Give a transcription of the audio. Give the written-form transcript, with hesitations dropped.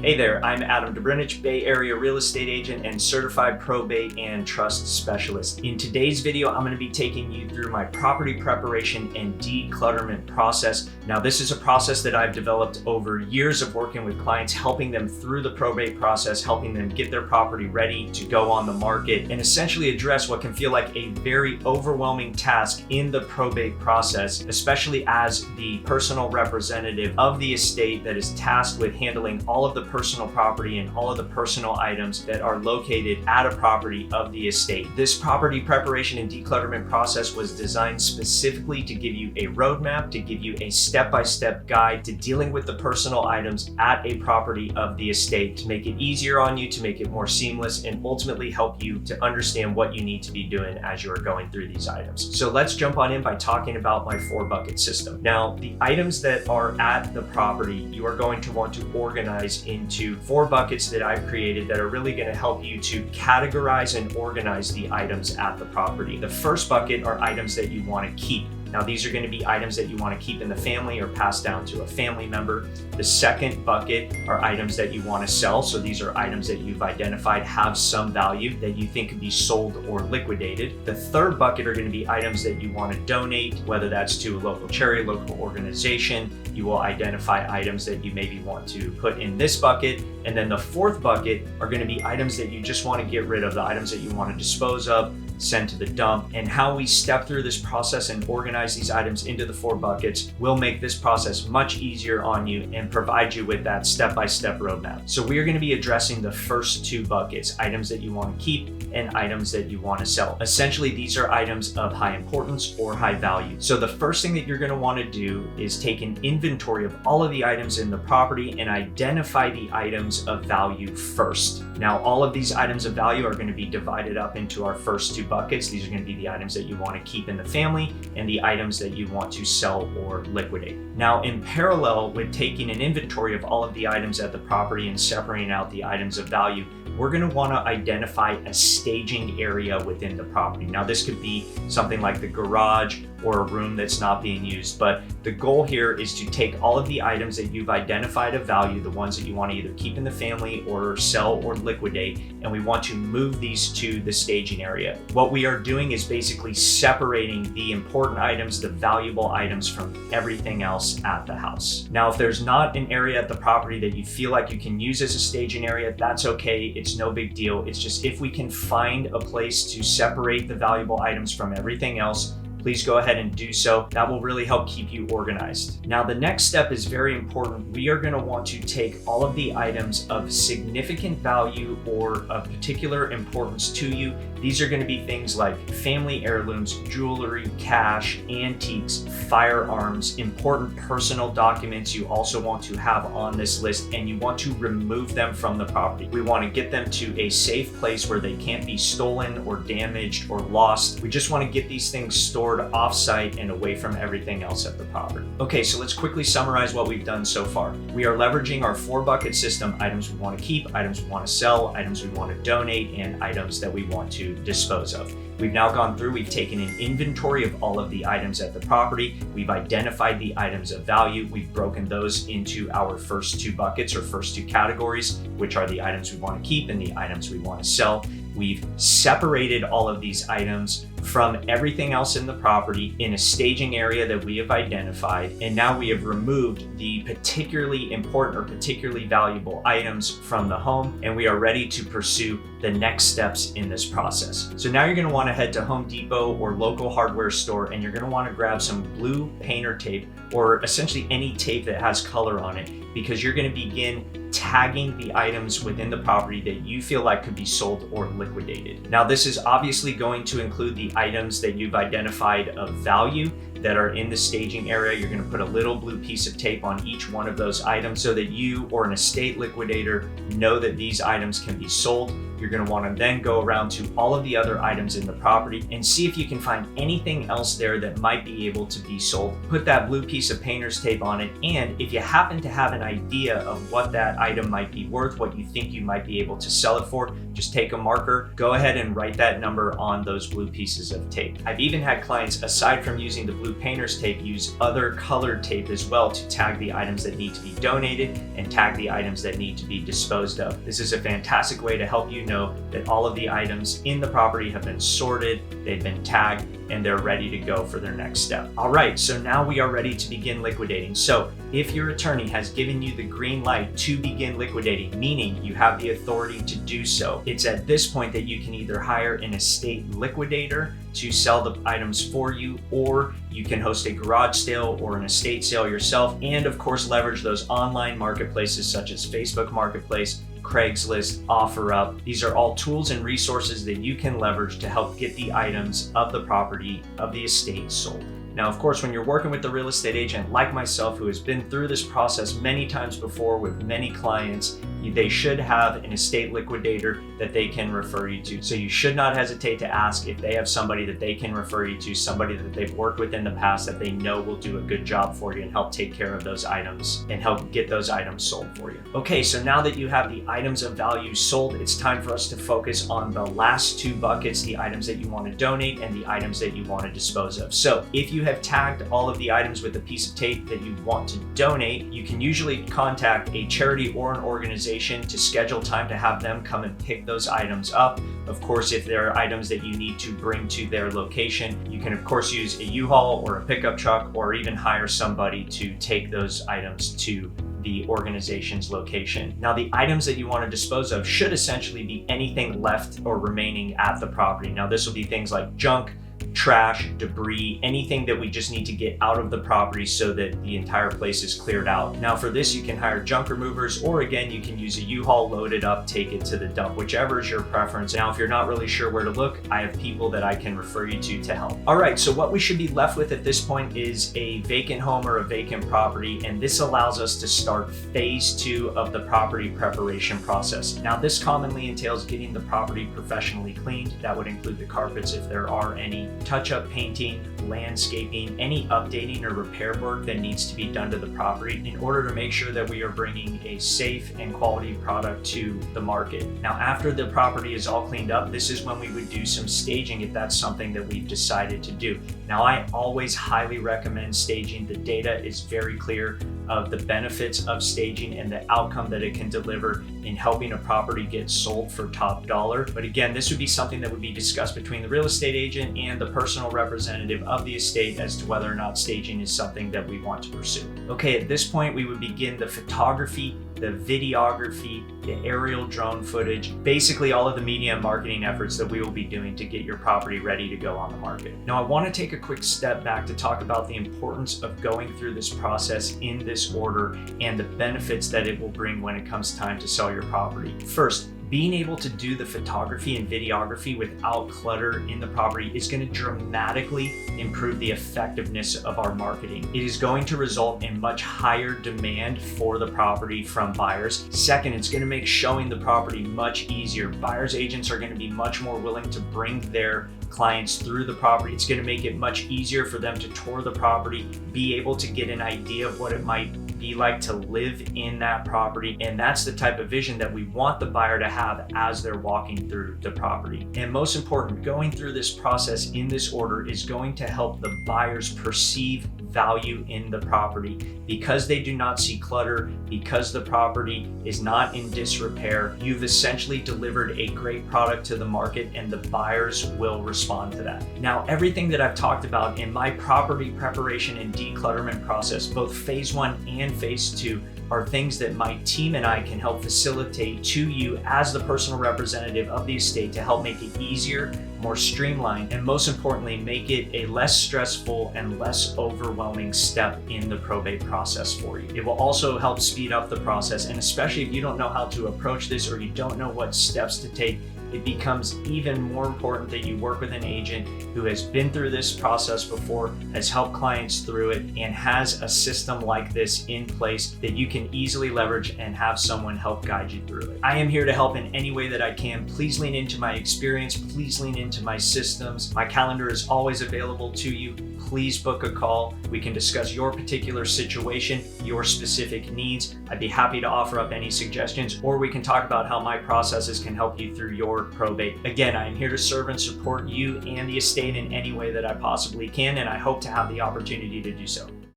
Hey there, I'm Adam Dobrinich, Bay Area real estate agent and certified probate and trust specialist. In today's video, I'm going to be taking you through my property preparation and declutterment process. Now, this is a process that I've developed over years of working with clients, helping them through the probate process, helping them get their property ready to go on the market, and essentially address what can feel like a very overwhelming task in the probate process, especially as the personal representative of the estate that is tasked with handling all of the personal property and all of the personal items that are located at a property of the estate. This property preparation and declutterment process was designed specifically to give you a roadmap, to give you a step-by-step guide to dealing with the personal items at a property of the estate, to make it easier on you, to make it more seamless, and ultimately help you to understand what you need to be doing as you are going through these items. So let's jump on in by talking about my 4-bucket system. Now, the items that are at the property, you are going to want to organize into 4 buckets that I've created that are really going to help you to categorize and organize the items at the property. The first bucket are items that you want to keep. Now, these are going to be items that you want to keep in the family or pass down to a family member. The second bucket are items that you want to sell. So these are items that you've identified have some value that you think could be sold or liquidated. The third bucket are going to be items that you want to donate, whether that's to a local charity, local organization. You will identify items that you maybe want to put in this bucket. And then the fourth bucket are going to be items that you just want to get rid of, the items that you want to dispose of, send to the dump. And how we step through this process and organize these items into the 4 buckets will make this process much easier on you and provide you with that step-by-step roadmap. So we are going to be addressing the first 2 buckets, items that you want to keep and items that you want to sell. Essentially, these are items of high importance or high value. So the first thing that you're going to want to do is take an inventory of all of the items in the property and identify the items of value first. Now, all of these items of value are going to be divided up into our first 2 buckets. These are going to be the items that you want to keep in the family and the items that you want to sell or liquidate. Now, in parallel with taking an inventory of all of the items at the property and separating out the items of value, we're going to want to identify a staging area within the property. Now, this could be something like the garage or a room that's not being used, but the goal here is to take all of the items that you've identified of value, the ones that you want to either keep in the family or sell or liquidate, and we want to move these to the staging area. What we are doing is basically separating the important items, the valuable items, from everything else at the house. Now, if there's not an area at the property that you feel like you can use as a staging area, that's okay. It's no big deal. It's just if we can find a place to separate the valuable items from everything else, please go ahead and do so. That will really help keep you organized. Now, the next step is very important. We are going to want to take all of the items of significant value or of particular importance to you. These are going to be things like family heirlooms, jewelry, cash, antiques, firearms, important personal documents you also want to have on this list, and you want to remove them from the property. We want to get them to a safe place where they can't be stolen or damaged or lost. We just want to get these things stored off-site and away from everything else at the property. Okay, so let's quickly summarize what we've done so far. We are leveraging our 4-bucket system: items we want to keep, items we want to sell, items we want to donate, and items that we want to dispose of. We've now gone through, we've taken an inventory of all of the items at the property. We've identified the items of value. We've broken those into our first 2 buckets or first 2 categories, which are the items we want to keep and the items we want to sell. We've separated all of these items from everything else in the property in a staging area that we have identified. And now we have removed the particularly important or particularly valuable items from the home, and we are ready to pursue the next steps in this process. So now you're going to want to head to Home Depot or local hardware store, and you're going to want to grab some blue painter tape, or essentially any tape that has color on it, because you're going to begin tagging the items within the property that you feel like could be sold or liquidated. Now, this is obviously going to include the items that you've identified of value that are in the staging area. You're going to put a little blue piece of tape on each one of those items so that you or an estate liquidator know that these items can be sold. You're going to want to then go around to all of the other items in the property and see if you can find anything else there that might be able to be sold. Put that blue piece of painter's tape on it, and if you happen to have an idea of what that item might be worth, what you think you might be able to sell it for, just take a marker, go ahead and write that number on those blue pieces of tape. I've even had clients, aside from using the blue painter's tape, use other colored tape as well to tag the items that need to be donated and tag the items that need to be disposed of. This is a fantastic way to help you know that all of the items in the property have been sorted, they've been tagged, and they're ready to go for their next step. All right, so now we are ready to begin liquidating. So if your attorney has given you the green light to begin liquidating, meaning you have the authority to do so, it's at this point that you can either hire an estate liquidator to sell the items for you, or you can host a garage sale or an estate sale yourself, and of course leverage those online marketplaces such as Facebook Marketplace, Craigslist, OfferUp. These are all tools and resources that you can leverage to help get the items of the property, of the estate, sold. Now, of course, when you're working with a real estate agent like myself who has been through this process many times before with many clients, they should have an estate liquidator that they can refer you to. So you should not hesitate to ask if they have somebody that they can refer you to, somebody that they've worked with in the past that they know will do a good job for you and help take care of those items and help get those items sold for you. Okay, so now that you have the items of value sold, it's time for us to focus on the last two buckets, the items that you want to donate and the items that you want to dispose of. So if you have tagged all of the items with a piece of tape that you want to donate, you can usually contact a charity or an organization to schedule time to have them come and pick those items up. Of course, if there are items that you need to bring to their location, you can of course use a U-Haul or a pickup truck, or even hire somebody to take those items to the organization's location. Now, the items that you want to dispose of should essentially be anything left or remaining at the property. Now, this will be things like junk, trash, debris, anything that we just need to get out of the property so that the entire place is cleared out. Now for this, you can hire junk removers, or again, you can use a U-Haul, load it up, take it to the dump, whichever is your preference. Now, if you're not really sure where to look, I have people that I can refer you to help. All right, so what we should be left with at this point is a vacant home or a vacant property, and this allows us to start phase 2 of the property preparation process. Now, this commonly entails getting the property professionally cleaned. That would include the carpets if there are any, touch-up painting, landscaping, any updating or repair work that needs to be done to the property in order to make sure that we are bringing a safe and quality product to the market. Now, after the property is all cleaned up, this is when we would do some staging if that's something that we've decided to do. Now, I always highly recommend staging. The data is very clear of the benefits of staging and the outcome that it can deliver in helping a property get sold for top dollar. But again, this would be something that would be discussed between the real estate agent and the personal representative of the estate as to whether or not staging is something that we want to pursue. Okay, at this point, we would begin the photography, the videography, the aerial drone footage, basically all of the media and marketing efforts that we will be doing to get your property ready to go on the market. Now, I want to take a quick step back to talk about the importance of going through this process in this order and the benefits that it will bring when it comes time to sell your property. First, being able to do the photography and videography without clutter in the property is going to dramatically improve the effectiveness of our marketing. It is going to result in much higher demand for the property from buyers. Second, it's going to make showing the property much easier. Buyers agents are going to be much more willing to bring their clients through the property. It's going to make it much easier for them to tour the property, be able to get an idea of what it might be like to live in that property. And that's the type of vision that we want the buyer to have as they're walking through the property. And most important, going through this process in this order is going to help the buyers perceive value in the property. Because they do not see clutter, because the property is not in disrepair, you've essentially delivered a great product to the market, and the buyers will respond to that. Now, everything that I've talked about in my property preparation and declutterment process, both phase 1 and phase 2, are things that my team and I can help facilitate to you as the personal representative of the estate to help make it easier, more streamlined, and most importantly, make it a less stressful and less overwhelming step in the probate process for you. It will also help speed up the process, and especially if you don't know how to approach this or you don't know what steps to take, it becomes even more important that you work with an agent who has been through this process before, has helped clients through it, and has a system like this in place that you can easily leverage and have someone help guide you through it. I am here to help in any way that I can. Please lean into my experience. Please lean into my systems. My calendar is always available to you. please book a call. We can discuss your particular situation, your specific needs. I'd be happy to offer up any suggestions, or we can talk about how my processes can help you through your probate. Again, I am here to serve and support you and the estate in any way that I possibly can, and I hope to have the opportunity to do so.